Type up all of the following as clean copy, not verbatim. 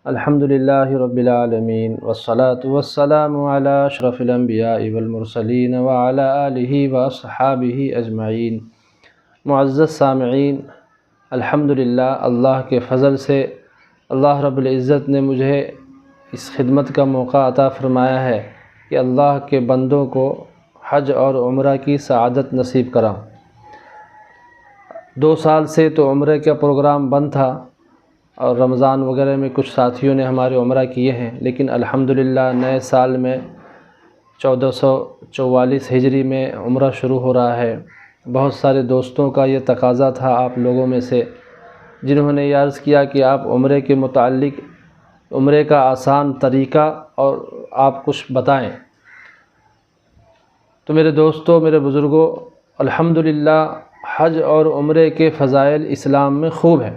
الحمد للہ رب العالمین والصلاة والسلام علی اشرف الانبیاء والمرسلین وعلی آلہ واصحابہ اجمعین۔ معزز سامعین، الحمدللہ اللہ کے فضل سے اللہ رب العزت نے مجھے اس خدمت کا موقع عطا فرمایا ہے کہ اللہ کے بندوں کو حج اور عمرہ کی سعادت نصیب کرا۔ 2 سال سے تو عمرے کا پروگرام بند تھا اور رمضان وغیرہ میں کچھ ساتھیوں نے ہمارے عمرہ کیے ہیں، لیکن الحمدللہ نئے سال میں 1444 ہجری میں عمرہ شروع ہو رہا ہے۔ بہت سارے دوستوں کا یہ تقاضا تھا آپ لوگوں میں سے، جنہوں نے یہ عرض کیا کہ آپ عمرے کے متعلق عمرے کا آسان طریقہ اور آپ کچھ بتائیں۔ تو میرے دوستوں، میرے بزرگوں، الحمدللہ حج اور عمرے کے فضائل اسلام میں خوب ہیں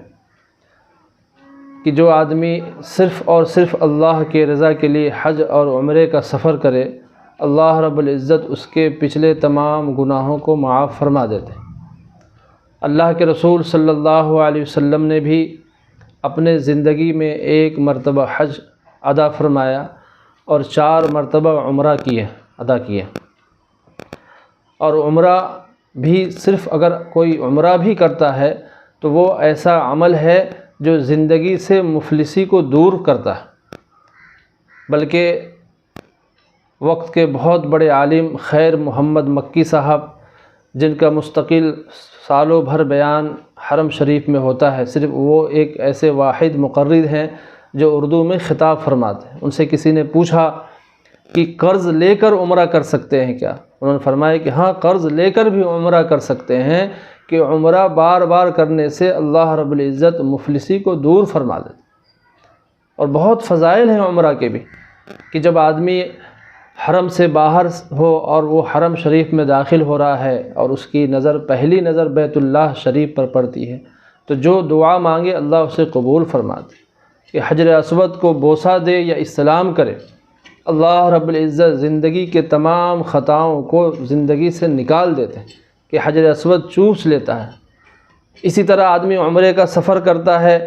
کہ جو آدمی صرف اور صرف اللہ کے رضا کے لیے حج اور عمرے کا سفر کرے، اللہ رب العزت اس کے پچھلے تمام گناہوں کو معاف فرما دیتے ہیں۔ اللہ کے رسول صلی اللہ علیہ وسلم نے بھی اپنے زندگی میں 1 مرتبہ حج ادا فرمایا اور 4 مرتبہ عمرہ ادا کیے۔ اور عمرہ بھی صرف اگر کوئی عمرہ بھی کرتا ہے تو وہ ایسا عمل ہے جو زندگی سے مفلسی کو دور کرتا ہے، بلکہ وقت کے بہت بڑے عالم خیر محمد مکی صاحب، جن کا مستقل سالوں بھر بیان حرم شریف میں ہوتا ہے، صرف وہ ایک ایسے واحد مقرر ہیں جو اردو میں خطاب فرماتے ہیں۔ ان سے کسی نے پوچھا کہ قرض لے کر عمرہ کر سکتے ہیں کیا؟ انہوں نے فرمایا کہ ہاں، قرض لے کر بھی عمرہ کر سکتے ہیں، کہ عمرہ بار بار کرنے سے اللہ رب العزت مفلسی کو دور فرما دیتے۔ اور بہت فضائل ہیں عمرہ کے بھی، کہ جب آدمی حرم سے باہر ہو اور وہ حرم شریف میں داخل ہو رہا ہے اور اس کی پہلی نظر بیت اللہ شریف پر پڑتی ہے تو جو دعا مانگے اللہ اسے قبول فرماتے، کہ حجر اسود کو بوسہ دے یا استلام کرے، اللہ رب العزت زندگی کے تمام خطاؤں کو زندگی سے نکال دیتے ہیں، کہ حجر اسود چوس لیتا ہے۔ اسی طرح آدمی عمرے کا سفر کرتا ہے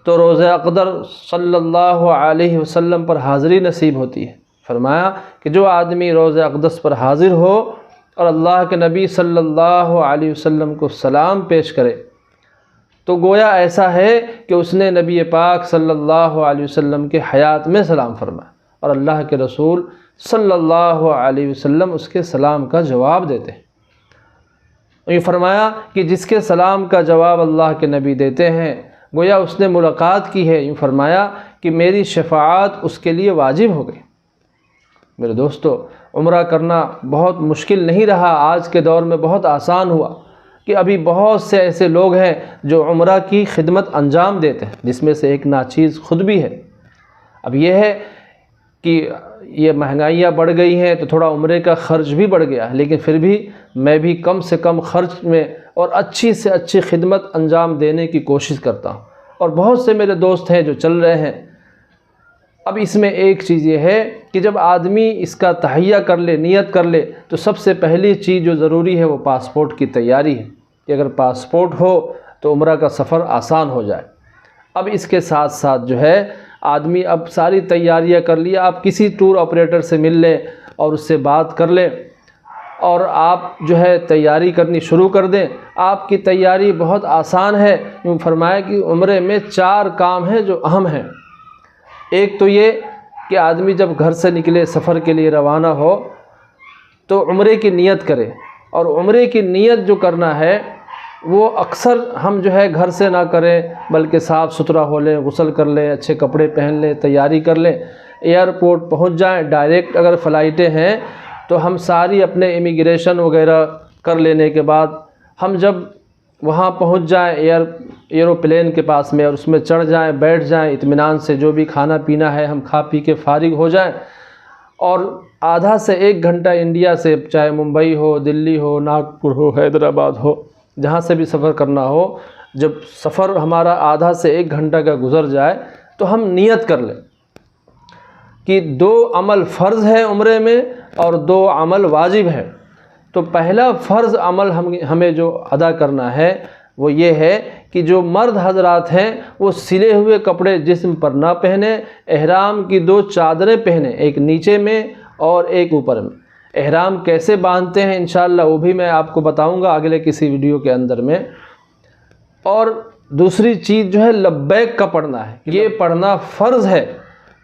تو روضہ اقدس صلی اللہ علیہ وسلم پر حاضری نصیب ہوتی ہے۔ فرمایا کہ جو آدمی روضہ اقدس پر حاضر ہو اور اللہ کے نبی صلی اللہ علیہ وسلم کو سلام پیش کرے تو گویا ایسا ہے کہ اس نے نبی پاک صلی اللہ علیہ وسلم کے حیات میں سلام فرمایا، اور اللہ کے رسول صلی اللہ علیہ وسلم اس کے سلام کا جواب دیتے ہیں۔ یہ فرمایا کہ جس کے سلام کا جواب اللہ کے نبی دیتے ہیں گویا اس نے ملاقات کی ہے۔ یوں فرمایا کہ میری شفاعت اس کے لیے واجب ہو گئی۔ میرے دوستو، عمرہ کرنا بہت مشکل نہیں رہا، آج کے دور میں بہت آسان ہوا، کہ ابھی بہت سے ایسے لوگ ہیں جو عمرہ کی خدمت انجام دیتے ہیں، جس میں سے ایک ناچیز خود بھی ہے۔ اب یہ ہے کہ یہ مہنگائیاں بڑھ گئی ہیں تو تھوڑا عمرے کا خرچ بھی بڑھ گیا ہے، لیکن پھر بھی میں بھی کم سے کم خرچ میں اور اچھی سے اچھی خدمت انجام دینے کی کوشش کرتا ہوں، اور بہت سے میرے دوست ہیں جو چل رہے ہیں۔ اب اس میں ایک چیز یہ ہے کہ جب آدمی اس کا تہیہ کر لے، نیت کر لے، تو سب سے پہلی چیز جو ضروری ہے وہ پاسپورٹ کی تیاری ہے، کہ اگر پاسپورٹ ہو تو عمرہ کا سفر آسان ہو جائے۔ اب اس کے ساتھ ساتھ جو ہے آدمی اب ساری تیاریاں کر لیا، آپ کسی ٹور آپریٹر سے مل لیں اور اس سے بات کر لیں اور آپ جو ہے تیاری کرنی شروع کر دیں۔ آپ کی تیاری بہت آسان ہے۔ یوں فرمایا کہ عمرے میں 4 کام ہیں جو اہم ہیں۔ ایک تو یہ کہ آدمی جب گھر سے نکلے سفر کے لیے روانہ ہو تو عمرے کی نیت کرے، اور عمرے کی نیت جو کرنا ہے وہ اکثر ہم جو ہے گھر سے نہ کریں، بلکہ صاف ستھرا ہو لیں، غسل کر لیں، اچھے کپڑے پہن لیں، تیاری کر لیں، ایئرپورٹ پہنچ جائیں۔ ڈائریکٹ اگر فلائٹیں ہیں تو ہم ساری اپنے امیگریشن وغیرہ کر لینے کے بعد ہم جب وہاں پہنچ جائیں ایروپلین کے پاس میں، اور اس میں چڑھ جائیں، بیٹھ جائیں، اطمینان سے جو بھی کھانا پینا ہے ہم کھا پی کے فارغ ہو جائیں، اور آدھا سے 1 گھنٹہ انڈیا سے، چاہے ممبئی ہو، دلی ہو، ناگپور ہو، حیدرآباد ہو، جہاں سے بھی سفر کرنا ہو، جب سفر ہمارا آدھا سے 1 گھنٹہ کا گزر جائے تو ہم نیت کر لیں کہ 2 عمل فرض ہے عمرے میں اور 2 عمل واجب ہے۔ تو پہلا فرض عمل ہمیں جو ادا کرنا ہے وہ یہ ہے کہ جو مرد حضرات ہیں وہ سلے ہوئے کپڑے جسم پر نہ پہنیں، احرام کی 2 چادریں پہنیں، ایک نیچے میں اور ایک اوپر میں۔ احرام کیسے باندھتے ہیں انشاءاللہ وہ بھی میں آپ کو بتاؤں گا اگلے کسی ویڈیو کے اندر میں۔ اور دوسری چیز جو ہے لبیک کا پڑھنا ہے، یہ پڑھنا فرض ہے۔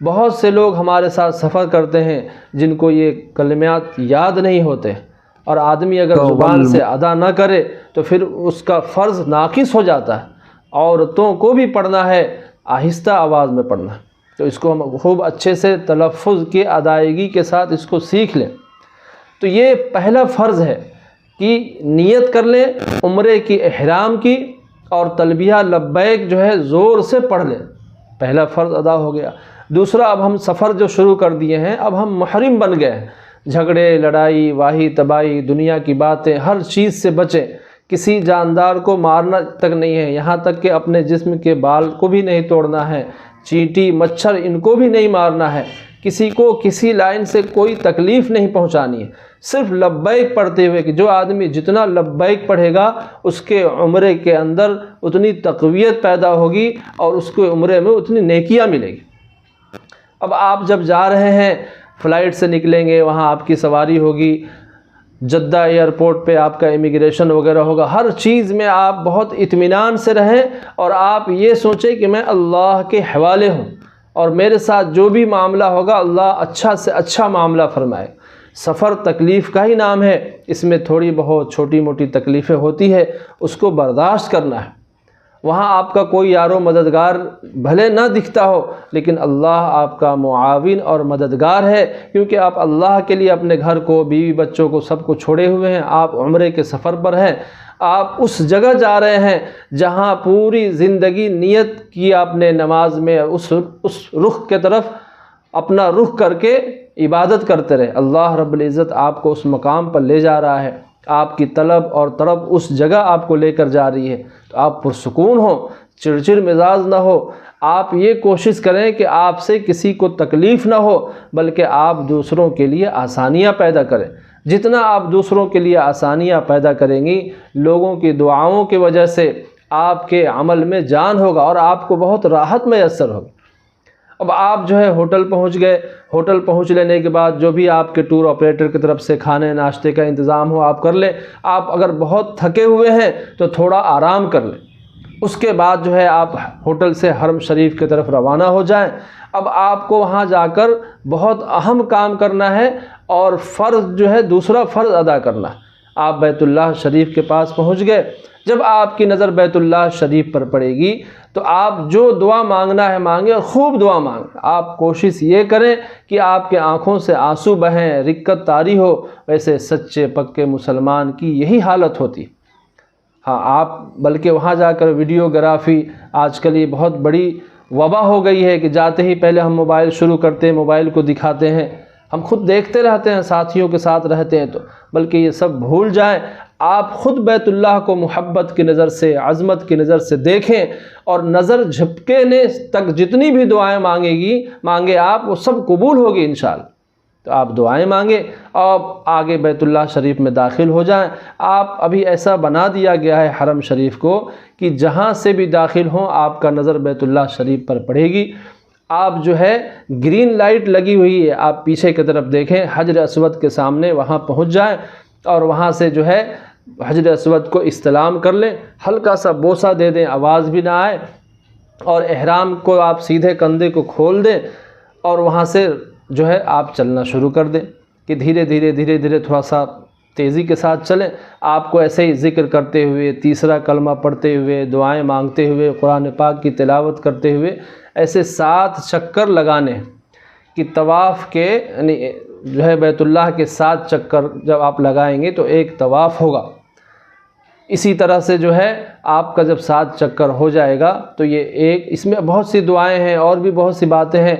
بہت سے لوگ ہمارے ساتھ سفر کرتے ہیں جن کو یہ کلمات یاد نہیں ہوتے، اور آدمی اگر زبان سے ادا نہ کرے تو پھر اس کا فرض ناقص ہو جاتا ہے۔ عورتوں کو بھی پڑھنا ہے، آہستہ آواز میں پڑھنا ہے، تو اس کو ہم خوب اچھے سے تلفظ کی ادائیگی کے ساتھ اس کو سیکھ لیں۔ تو یہ پہلا فرض ہے کہ نیت کر لیں عمرے کی احرام کی، اور تلبیہ لبیک جو ہے زور سے پڑھ لیں، پہلا فرض ادا ہو گیا۔ دوسرا، اب ہم سفر جو شروع کر دیے ہیں، اب ہم محرم بن گئے ہیں، جھگڑے لڑائی واہی تباہی دنیا کی باتیں ہر چیز سے بچیں۔ کسی جاندار کو مارنا تک نہیں ہے، یہاں تک کہ اپنے جسم کے بال کو بھی نہیں توڑنا ہے، چینٹی مچھر ان کو بھی نہیں مارنا ہے، کسی کو کسی لائن سے کوئی تکلیف نہیں پہنچانی ہے، صرف لبیک پڑھتے ہوئے کہ جو آدمی جتنا لبیک پڑھے گا اس کے عمرے کے اندر اتنی تقویت پیدا ہوگی اور اس کے عمرے میں اتنی نیکیاں ملے گی۔ اب آپ جب جا رہے ہیں، فلائٹ سے نکلیں گے، وہاں آپ کی سواری ہوگی، جدہ ایئرپورٹ پہ آپ کا امیگریشن وغیرہ ہوگا، ہر چیز میں آپ بہت اطمینان سے رہیں، اور آپ یہ سوچیں کہ میں اللہ کے حوالے ہوں، اور میرے ساتھ جو بھی معاملہ ہوگا اللہ اچھا سے اچھا معاملہ فرمائے۔ سفر تکلیف کا ہی نام ہے، اس میں تھوڑی بہت چھوٹی موٹی تکلیفیں ہوتی ہے، اس کو برداشت کرنا ہے۔ وہاں آپ کا کوئی یار و مددگار بھلے نہ دکھتا ہو، لیکن اللہ آپ کا معاون اور مددگار ہے، کیونکہ آپ اللہ کے لیے اپنے گھر کو، بیوی بچوں کو، سب کو چھوڑے ہوئے ہیں، آپ عمرے کے سفر پر ہیں، آپ اس جگہ جا رہے ہیں جہاں پوری زندگی نیت کی آپ نے نماز میں اس رخ کے طرف اپنا رخ کر کے عبادت کرتے رہے۔ اللہ رب العزت آپ کو اس مقام پر لے جا رہا ہے، آپ کی طلب اور طرب اس جگہ آپ کو لے کر جا رہی ہے، تو آپ پرسکون ہوں، چڑچڑ مزاج نہ ہو۔ آپ یہ کوشش کریں کہ آپ سے کسی کو تکلیف نہ ہو، بلکہ آپ دوسروں کے لیے آسانیاں پیدا کریں۔ جتنا آپ دوسروں کے لیے آسانیاں پیدا کریں گی، لوگوں کی دعاؤں کی وجہ سے آپ کے عمل میں جان ہوگا اور آپ کو بہت راحت میسر ہوگی۔ اب آپ جو ہے ہوٹل پہنچ گئے، ہوٹل پہنچ لینے کے بعد جو بھی آپ کے ٹور آپریٹر کی طرف سے کھانے ناشتے کا انتظام ہو آپ کر لیں۔ آپ اگر بہت تھکے ہوئے ہیں تو تھوڑا آرام کر لیں، اس کے بعد جو ہے آپ ہوٹل سے حرم شریف کی طرف روانہ ہو جائیں۔ اب آپ کو وہاں جا کر بہت اہم کام کرنا ہے، اور فرض جو ہے دوسرا فرض ادا کرنا ہے۔ آپ بیت اللہ شریف کے پاس پہنچ گئے، جب آپ کی نظر بیت اللہ شریف پر پڑے گی تو آپ جو دعا مانگنا ہے مانگیں، اور خوب دعا مانگیں۔ آپ کوشش یہ کریں کہ آپ کے آنکھوں سے آنسو بہیں، رکت طاری ہو۔ ویسے سچے پکے مسلمان کی یہی حالت ہوتی۔ ہاں، آپ بلکہ وہاں جا کر ویڈیوگرافی آج کل یہ بہت بڑی وبا ہو گئی ہے کہ جاتے ہی پہلے ہم موبائل شروع کرتے ہیں، موبائل کو دکھاتے ہیں، ہم خود دیکھتے رہتے ہیں، ساتھیوں کے ساتھ رہتے ہیں، تو بلکہ یہ سب بھول جائیں۔ آپ خود بیت اللہ کو محبت کی نظر سے، عظمت کی نظر سے دیکھیں، اور نظر جھپکنے تک جتنی بھی دعائیں مانگے آپ، وہ سب قبول ہوگی انشاءاللہ۔ تو آپ دعائیں مانگیں اور آگے بیت اللہ شریف میں داخل ہو جائیں۔ آپ ابھی ایسا بنا دیا گیا ہے حرم شریف کو کہ جہاں سے بھی داخل ہوں آپ کا نظر بیت اللہ شریف پر پڑے گی۔ آپ جو ہے گرین لائٹ لگی ہوئی ہے، آپ پیچھے کی طرف دیکھیں، حجر اسود کے سامنے وہاں پہنچ جائیں، اور وہاں سے جو ہے حجر اسود کو استلام کر لیں، ہلکا سا بوسہ دے دیں، آواز بھی نہ آئے، اور احرام کو آپ سیدھے کندھے کو کھول دیں، اور وہاں سے جو ہے آپ چلنا شروع کر دیں کہ دھیرے دھیرے تھوڑا سا تیزی کے ساتھ چلیں۔ آپ کو ایسے ہی ذکر کرتے ہوئے، تیسرا کلمہ پڑھتے ہوئے، دعائیں مانگتے ہوئے، قرآن پاک کی تلاوت کرتے ہوئے ایسے 7 چکر لگانے ہیں کہ طواف کے، یعنی جو ہے بیت اللہ کے 7 چکر جب آپ لگائیں گے تو ایک طواف ہوگا۔ اسی طرح سے جو ہے آپ کا جب 7 چکر ہو جائے گا تو یہ اس میں بہت سی دعائیں ہیں اور بھی بہت سی باتیں ہیں،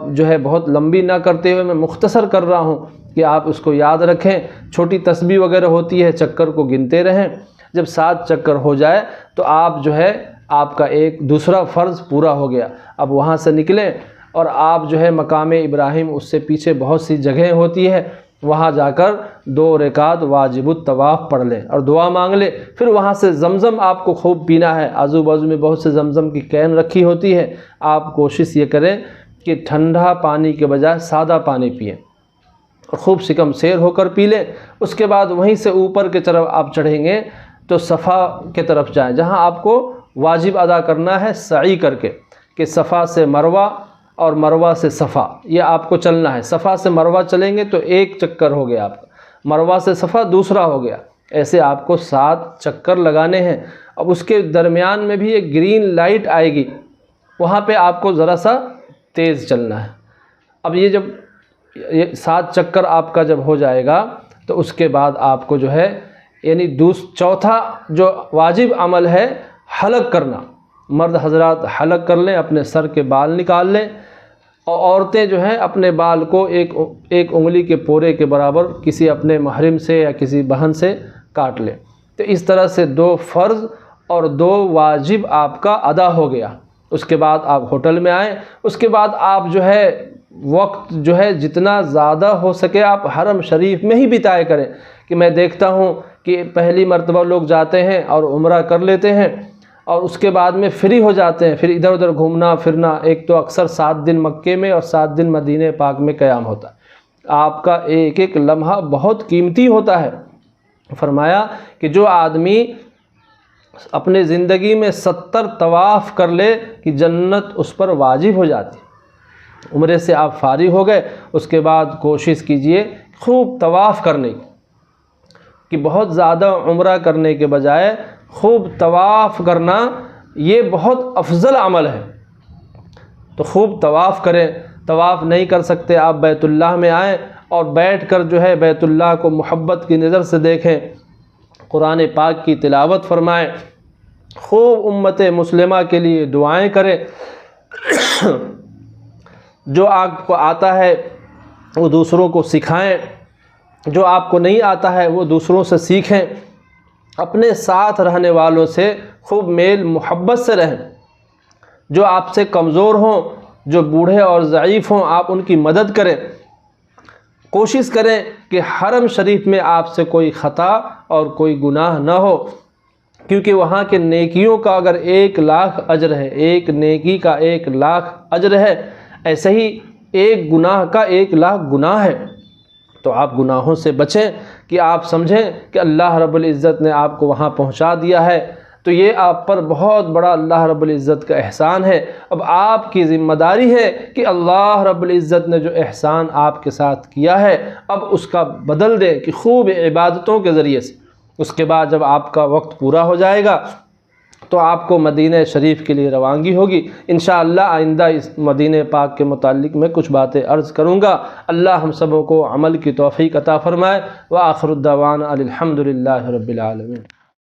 جو ہے بہت لمبی نہ کرتے ہوئے میں مختصر کر رہا ہوں کہ آپ اس کو یاد رکھیں۔ چھوٹی تسبیح وغیرہ ہوتی ہے، چکر کو گنتے رہیں۔ جب 7 چکر ہو جائے تو آپ جو ہے آپ کا ایک دوسرا فرض پورا ہو گیا۔ اب وہاں سے نکلیں اور آپ جو ہے مقام ابراہیم، اس سے پیچھے بہت سی جگہیں ہوتی ہے، وہاں جا کر 2 رکعت واجب الطواف پڑھ لیں اور دعا مانگ لیں۔ پھر وہاں سے زمزم آپ کو خوب پینا ہے، آزو بازو میں بہت سے زمزم کی کین رکھی ہوتی ہے، آپ کوشش یہ کریں کہ ٹھنڈا پانی کے بجائے سادہ پانی پئیں اور خوب سکم سیر ہو کر پی لیں۔ اس کے بعد وہیں سے اوپر کی طرف آپ چڑھیں گے تو صفا کی طرف جائیں، جہاں آپ کو واجب ادا کرنا ہے سعی کر کے، کہ صفا سے مروہ اور مروہ سے صفا، یہ آپ کو چلنا ہے۔ صفا سے مروہ چلیں گے تو 1 چکر ہو گیا آپ کا، مروہ سے صفا دوسرا ہو گیا، ایسے آپ کو 7 چکر لگانے ہیں۔ اب اس کے درمیان میں بھی ایک گرین لائٹ آئے گی، وہاں پہ آپ کو ذرا سا تیز چلنا ہے۔ اب یہ 7 چکر آپ کا جب ہو جائے گا تو اس کے بعد آپ کو جو ہے یعنی چوتھا جو واجب عمل ہے حلق کرنا، مرد حضرات حلق کر لیں، اپنے سر کے بال نکال لیں، اور عورتیں جو ہیں اپنے بال کو ایک انگلی کے پورے کے برابر کسی اپنے محرم سے یا کسی بہن سے کاٹ لیں۔ تو اس طرح سے 2 فرض اور 2 واجب آپ کا ادا ہو گیا۔ اس کے بعد آپ ہوٹل میں آئیں، اس کے بعد آپ جو ہے وقت جو ہے جتنا زیادہ ہو سکے آپ حرم شریف میں ہی بتایا کریں، کہ میں دیکھتا ہوں کہ پہلی مرتبہ لوگ جاتے ہیں اور عمرہ کر لیتے ہیں اور اس کے بعد میں فری ہو جاتے ہیں، پھر ادھر ادھر گھومنا پھرنا۔ ایک تو اکثر 7 دن مکے میں اور 7 دن مدینہ پاک میں قیام ہوتا ہے، آپ کا ایک ایک لمحہ بہت قیمتی ہوتا ہے۔ فرمایا کہ جو آدمی اپنے زندگی میں 70 طواف کر لے کہ جنت اس پر واجب ہو جاتی۔ عمرے سے آپ فارغ ہو گئے، اس کے بعد کوشش کیجئے خوب طواف کرنے کی، کہ بہت زیادہ عمرہ کرنے کے بجائے خوب طواف کرنا یہ بہت افضل عمل ہے۔ تو خوب طواف کریں۔ طواف نہیں کر سکتے آپ بیت اللہ میں آئیں اور بیٹھ کر جو ہے بیت اللہ کو محبت کی نظر سے دیکھیں، قرآن پاک کی تلاوت فرمائیں، خوب امت مسلمہ کے لیے دعائیں کریں۔ جو آپ کو آتا ہے وہ دوسروں کو سکھائیں، جو آپ کو نہیں آتا ہے وہ دوسروں سے سیکھیں۔ اپنے ساتھ رہنے والوں سے خوب میل محبت سے رہیں، جو آپ سے کمزور ہوں، جو بوڑھے اور ضعیف ہوں آپ ان کی مدد کریں۔ کوشش کریں کہ حرم شریف میں آپ سے کوئی خطا اور کوئی گناہ نہ ہو، کیونکہ وہاں کے نیکیوں کا اگر 1 لاکھ اجر ہے، ایک نیکی کا 1 لاکھ اجر ہے، ایسے ہی ایک گناہ کا 1 لاکھ گناہ ہے۔ تو آپ گناہوں سے بچیں، کہ آپ سمجھیں کہ اللہ رب العزت نے آپ کو وہاں پہنچا دیا ہے، تو یہ آپ پر بہت بڑا اللہ رب العزت کا احسان ہے۔ اب آپ کی ذمہ داری ہے کہ اللہ رب العزت نے جو احسان آپ کے ساتھ کیا ہے اب اس کا بدل دیں، کہ خوب عبادتوں کے ذریعے سے۔ اس کے بعد جب آپ کا وقت پورا ہو جائے گا تو آپ کو مدینہ شریف کے لیے روانگی ہوگی۔ انشاءاللہ آئندہ اس مدینہ پاک کے متعلق میں کچھ باتیں عرض کروں گا۔ اللہ ہم سبوں کو عمل کی توفیق عطا فرمائے۔ وآخر الدعوانا الحمد للہ رب العالمین۔